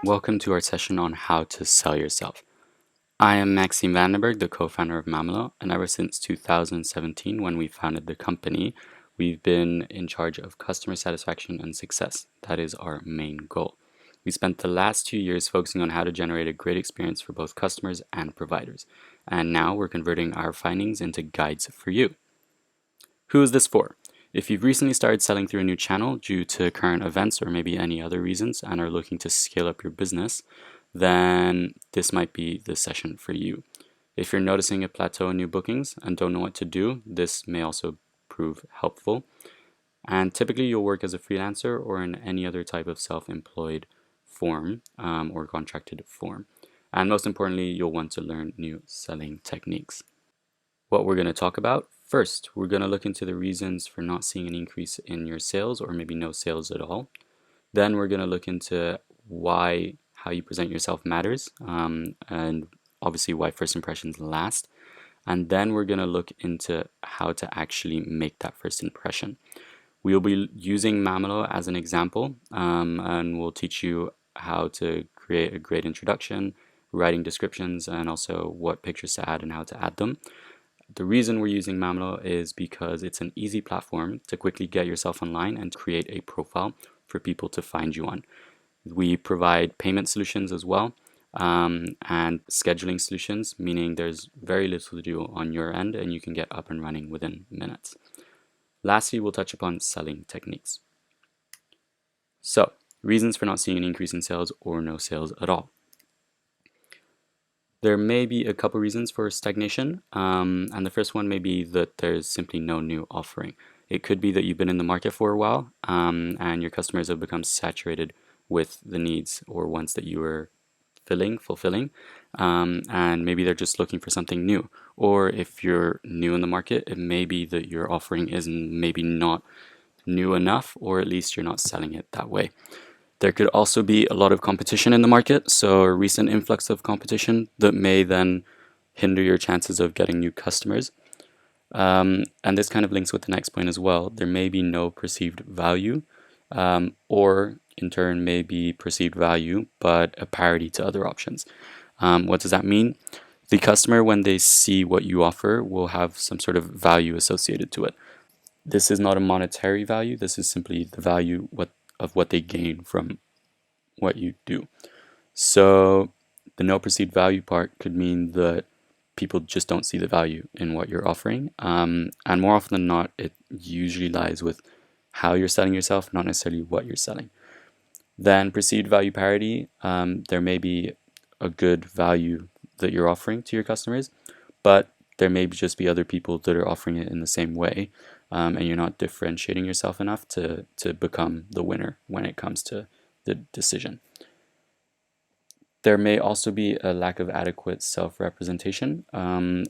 Welcome to our session on how to sell yourself. I am Maxime Vandenberg, the co-founder of Mammalo, and ever since 2017, when we founded the company, we've been in charge of customer satisfaction and success. That is our main goal. We spent the last 2 years focusing on how to generate a great experience for both customers and providers, and now we're converting our findings into guides for you. Who is this for? If you've recently started selling through a new channel due to current events or maybe any other reasons and are looking to scale up your business, then this might be the session for you. If you're noticing a plateau in new bookings and don't know what to do, this may also prove helpful. And typically you'll work as a freelancer or in any other type of self-employed form or contracted form. And most importantly, you'll want to learn new selling techniques. What we're going to talk about first, we're going to look into the reasons for not seeing an increase in your sales or maybe no sales at all. Then we're going to look into how you present yourself matters, and obviously why first impressions last. And then we're going to look into how to actually make that first impression. We'll be using Mammalo as an example, and we'll teach you how to create a great introduction, writing descriptions, and also what pictures to add and how to add them. The reason we're using Mammalo is because it's an easy platform to quickly get yourself online and create a profile for people to find you on. We provide payment solutions as well, and scheduling solutions, meaning there's very little to do on your end and you can get up and running within minutes. Lastly, we'll touch upon selling techniques. So, reasons for not seeing an increase in sales or no sales at all. There may be a couple reasons for stagnation, and the first one may be that there's simply no new offering. It could be that you've been in the market for a while, and your customers have become saturated with the needs or wants that you were fulfilling, and maybe they're just looking for something new. Or if you're new in the market, it may be that your offering is maybe not new enough, or at least you're not selling it that way. There could also be a lot of competition in the market, so a recent influx of competition that may then hinder your chances of getting new customers. And this kind of links with the next point as well. There may be no perceived value, or in turn may be perceived value, but a parity to other options. What does that mean? The customer, when they see what you offer, will have some sort of value associated to it. This is not a monetary value. This is simply the value of what they gain from what you do. So the no perceived value part could mean that people just don't see the value in what you're offering. And more often than not, it usually lies with how you're selling yourself, not necessarily what you're selling. Then perceived value parity, there may be a good value that you're offering to your customers, but there may just be other people that are offering it in the same way, and you're not differentiating yourself enough to become the winner when it comes to the decision. There may also be a lack of adequate self-representation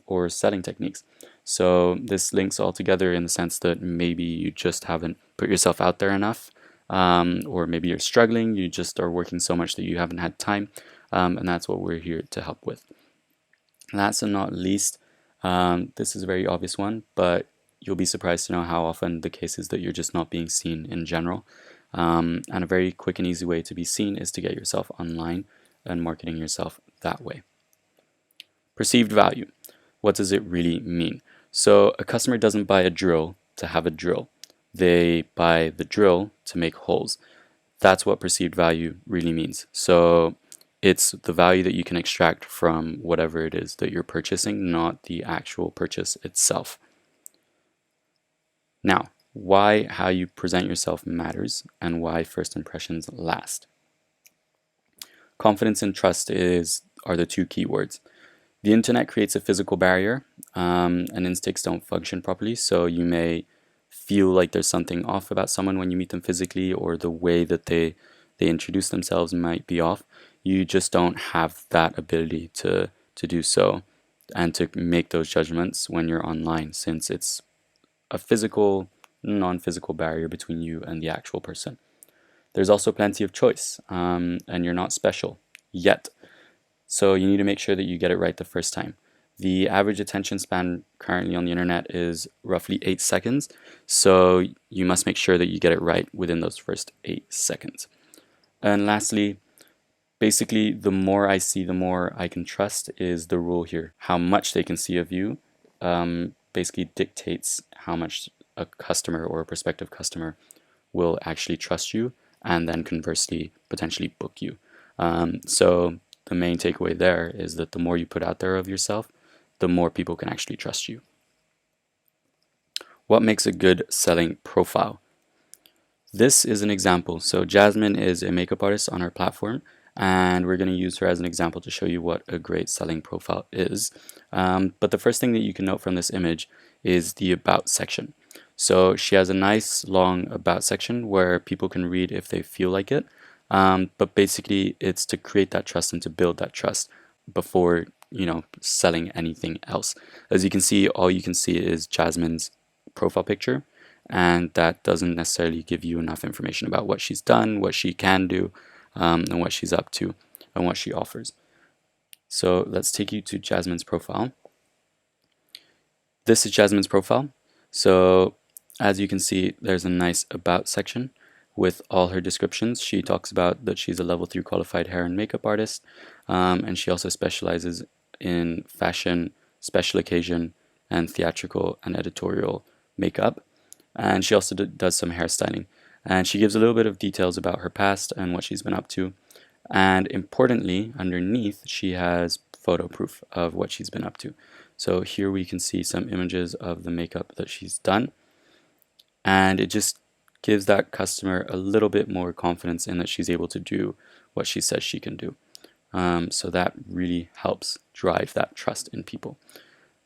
or selling techniques. So this links all together in the sense that maybe you just haven't put yourself out there enough, or maybe you're struggling, you just are working so much that you haven't had time, and that's what we're here to help with. Last and not least, this is a very obvious one, but you'll be surprised to know how often the case is that you're just not being seen in general. And a very quick and easy way to be seen is to get yourself online and marketing yourself that way. Perceived value. What does it really mean? So a customer doesn't buy a drill to have a drill. They buy the drill to make holes. That's what perceived value really means. So it's the value that you can extract from whatever it is that you're purchasing, not the actual purchase itself. Now, how you present yourself matters and why first impressions last. Confidence and trust are the two key words. The internet creates a physical barrier, and instincts don't function properly, so you may feel like there's something off about someone when you meet them physically, or the way that they introduce themselves might be off. You just don't have that ability to do so and to make those judgments when you're online, since it's a physical, non-physical barrier between you and the actual person. There's also plenty of choice, and you're not special yet. So you need to make sure that you get it right the first time. The average attention span currently on the internet is roughly 8 seconds, so you must make sure that you get it right within those first 8 seconds. And lastly, Basically, the more I see, the more I can trust is the rule here. How much they can see of you basically dictates how much a customer or a prospective customer will actually trust you and then conversely potentially book you. So the main takeaway there is that the more you put out there of yourself, the more people can actually trust you. What makes a good selling profile? This is an example. So Jasmine is a makeup artist on our platform, and we're going to use her as an example to show you what a great selling profile is. But the first thing that you can note from this image is the about section. So she has a nice long about section where people can read if they feel like it. But basically it's to create that trust and to build that trust before, selling anything else. As you can see, all you can see is Jasmine's profile picture, and that doesn't necessarily give you enough information about what she's done, what she can do, and what she's up to, and what she offers. So let's take you to Jasmine's profile. This is Jasmine's profile. So as you can see, there's a nice about section with all her descriptions. She talks about that she's a level 3 qualified hair and makeup artist, and she also specializes in fashion, special occasion, and theatrical and editorial makeup. And she also does some hairstyling. And she gives a little bit of details about her past and what she's been up to. And importantly, underneath, she has photo proof of what she's been up to. So here we can see some images of the makeup that she's done. And it just gives that customer a little bit more confidence in that she's able to do what she says she can do. So that really helps drive that trust in people.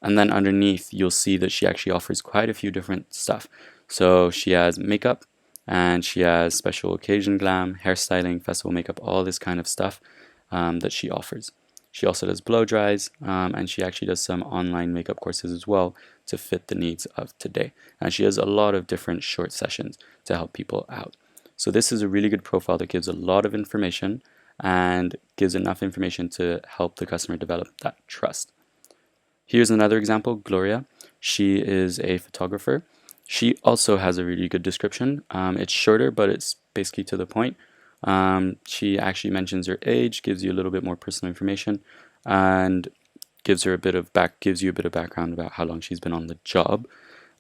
And then underneath, you'll see that she actually offers quite a few different stuff. So she has makeup, and she has special occasion glam, hairstyling, festival makeup, all this kind of stuff that she offers. She also does blow dries, and she actually does some online makeup courses as well to fit the needs of today. And she has a lot of different short sessions to help people out. So this is a really good profile that gives a lot of information and gives enough information to help the customer develop that trust. Here's another example, Gloria. She is a photographer. She also has a really good description. It's shorter, but it's basically to the point. She actually mentions her age, gives you a little bit more personal information, and gives you a bit of background about how long she's been on the job.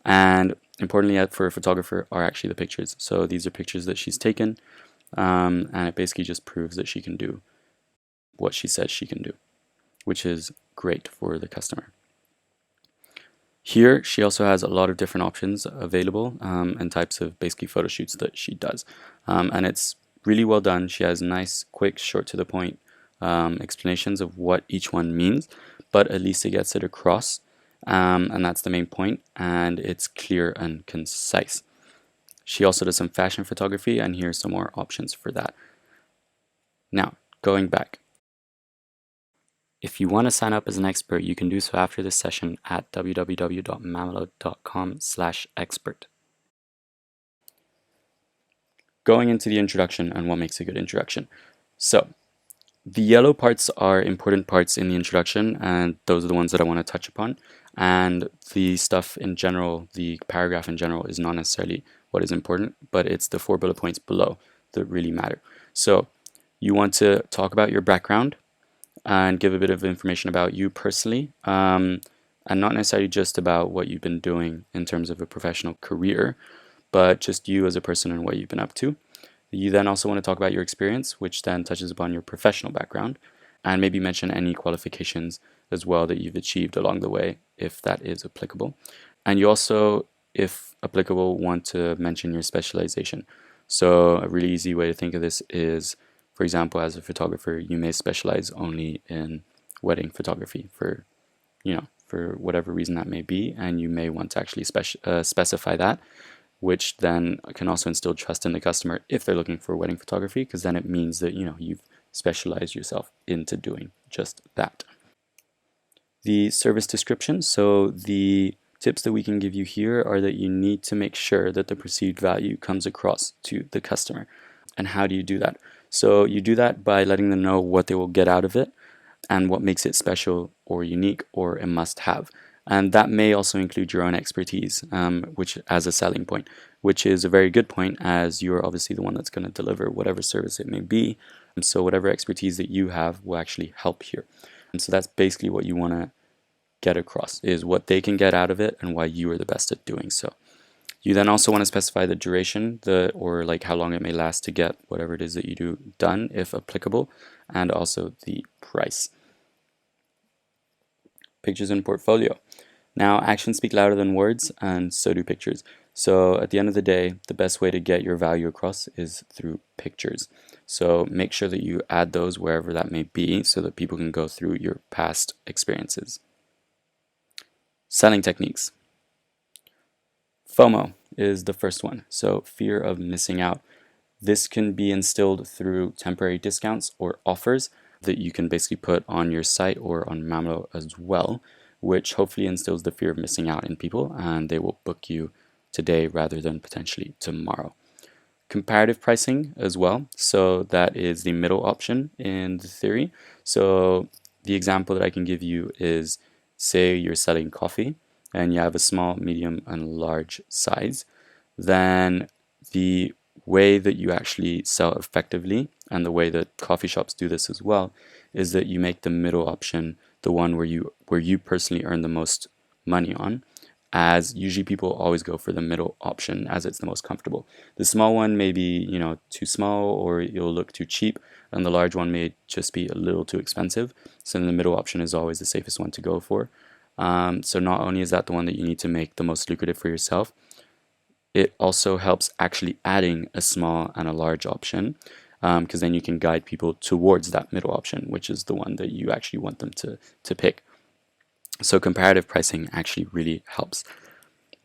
And importantly, for a photographer, are actually the pictures. So these are pictures that she's taken, and it basically just proves that she can do what she says she can do, which is great for the customer. Here, she also has a lot of different options available and types of basically photo shoots that she does. And it's really well done. She has nice, quick, short to the point explanations of what each one means, but at least it gets it across. And that's the main point, and it's clear and concise. She also does some fashion photography, and here's some more options for that. Now, going back. If you want to sign up as an expert, you can do so after this session at www.mammalo.com/expert. Going into the introduction and what makes a good introduction. So, the yellow parts are important parts in the introduction, and those are the ones that I want to touch upon. And the stuff in general, the paragraph in general, is not necessarily what is important, but it's the 4 bullet points below that really matter. So, you want to talk about your background and give a bit of information about you personally, and not necessarily just about what you've been doing in terms of a professional career, but just you as a person and what you've been up to. You then also want to talk about your experience, which then touches upon your professional background, and maybe mention any qualifications as well that you've achieved along the way, if that is applicable. And you also, if applicable, want to mention your specialization. So a really easy way to think of this is, for example, as a photographer, you may specialize only in wedding photography for whatever reason that may be, and you may want to actually specify that, which then can also instill trust in the customer if they're looking for wedding photography, because then it means that you've specialized yourself into doing just that. The service description. So the tips that we can give you here are that you need to make sure that the perceived value comes across to the customer. And how do you do that? So you do that by letting them know what they will get out of it and what makes it special or unique or a must-have. And that may also include your own expertise, which as a selling point, which is a very good point as you're obviously the one that's going to deliver whatever service it may be. And so whatever expertise that you have will actually help here. And so that's basically what you want to get across, is what they can get out of it and why you are the best at doing so. You then also want to specify the duration, or like how long it may last to get whatever it is that you do done, if applicable, and also the price. Pictures in portfolio. Now, actions speak louder than words, and so do pictures. So at the end of the day, the best way to get your value across is through pictures. So make sure that you add those wherever that may be so that people can go through your past experiences. Selling techniques. FOMO is the first one, so fear of missing out. This can be instilled through temporary discounts or offers that you can basically put on your site or on Mammalo as well, which hopefully instills the fear of missing out in people, and they will book you today rather than potentially tomorrow. Comparative pricing as well, so that is the middle option in the theory. So the example that I can give you is, say you're selling coffee and you have a small, medium, and large size, then the way that you actually sell effectively, and the way that coffee shops do this as well, is that you make the middle option the one where you personally earn the most money on, as usually people always go for the middle option as it's the most comfortable. The small one may be, too small, or you'll look too cheap, and the large one may just be a little too expensive. So then the middle option is always the safest one to go for. So not only is that the one that you need to make the most lucrative for yourself, it also helps actually adding a small and a large option, because then you can guide people towards that middle option, which is the one that you actually want them to pick. So comparative pricing actually really helps.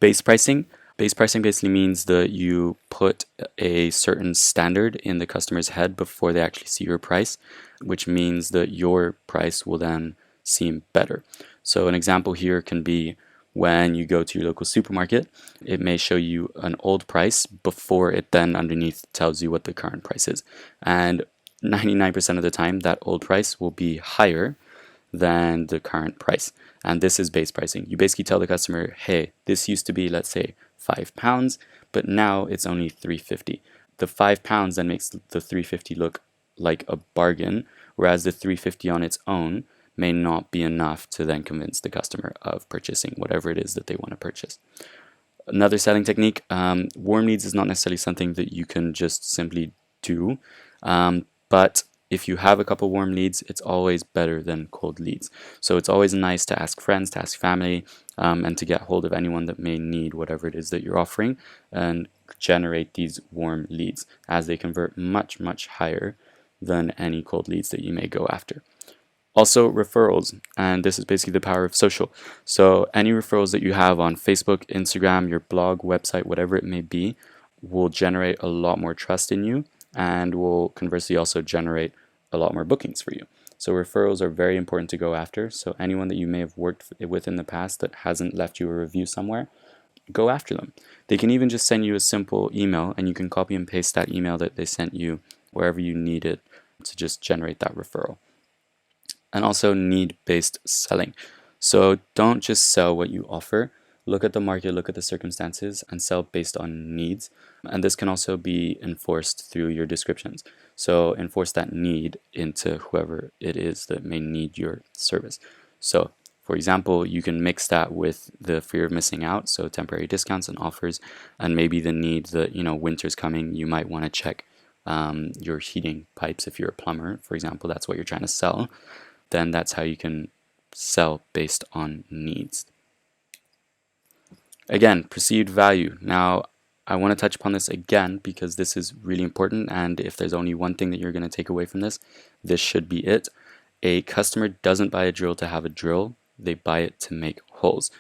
Base pricing. Base pricing basically means that you put a certain standard in the customer's head before they actually see your price, which means that your price will then seem better. So an example here can be when you go to your local supermarket, it may show you an old price before it then underneath tells you what the current price is. And 99% of the time, that old price will be higher than the current price. And this is base pricing. You basically tell the customer, hey, this used to be, let's say, £5, but now it's only £3.50. The £5 then makes the £3.50 look like a bargain, whereas the £3.50 on its own may not be enough to then convince the customer of purchasing whatever it is that they want to purchase. Another selling technique, warm leads is not necessarily something that you can just simply do, but if you have a couple warm leads, it's always better than cold leads. So it's always nice to ask friends, to ask family, and to get hold of anyone that may need whatever it is that you're offering, and generate these warm leads, as they convert much, much higher than any cold leads that you may go after. Also, referrals, and this is basically the power of social. So any referrals that you have on Facebook, Instagram, your blog, website, whatever it may be, will generate a lot more trust in you, and will conversely also generate a lot more bookings for you. So referrals are very important to go after. So anyone that you may have worked with in the past that hasn't left you a review somewhere, go after them. They can even just send you a simple email, and you can copy and paste that email that they sent you wherever you need it to just generate that referral. And also need-based selling. So don't just sell what you offer. Look at the market, look at the circumstances, and sell based on needs. And this can also be enforced through your descriptions. So enforce that need into whoever it is that may need your service. So, for example, you can mix that with the fear of missing out, so temporary discounts and offers, and maybe the need that, winter's coming, you might want to check your heating pipes if you're a plumber, for example, that's what you're trying to sell. Then that's how you can sell based on needs. Again, perceived value. Now, I want to touch upon this again because this is really important, and if there's only one thing that you're going to take away from this, this should be it. A customer doesn't buy a drill to have a drill, they buy it to make holes.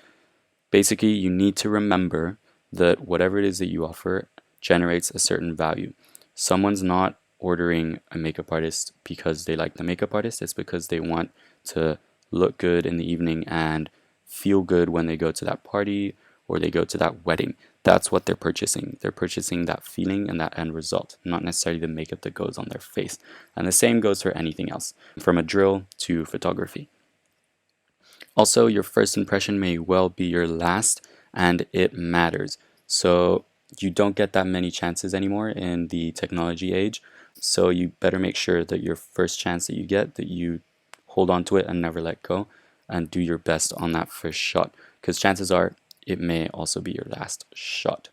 Basically, you need to remember that whatever it is that you offer generates a certain value. Someone's not ordering a makeup artist because they like the makeup artist. It's because they want to look good in the evening and feel good when they go to that party or they go to that wedding. That's what they're purchasing. They're purchasing that feeling and that end result, not necessarily the makeup that goes on their face. And the same goes for anything else, from a drill to photography. Also, your first impression may well be your last, and it matters. So you don't get that many chances anymore in the technology age. So you better make sure that your first chance that you get, that you hold on to it and never let go, and do your best on that first shot. Because chances are it may also be your last shot.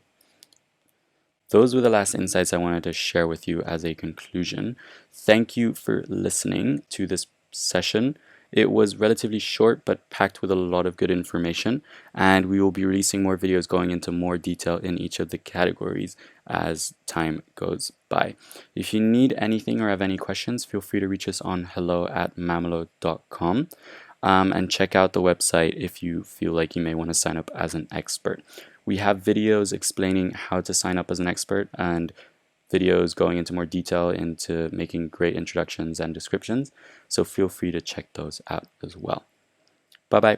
Those were the last insights I wanted to share with you as a conclusion. Thank you for listening to this session. It was relatively short but packed with a lot of good information, and we will be releasing more videos going into more detail in each of the categories as time goes by. If you need anything or have any questions, feel free to reach us on hello@mammalo.com. And check out the website if you feel like you may want to sign up as an expert. We have videos explaining how to sign up as an expert and videos going into more detail into making great introductions and descriptions. So feel free to check those out as well. Bye bye.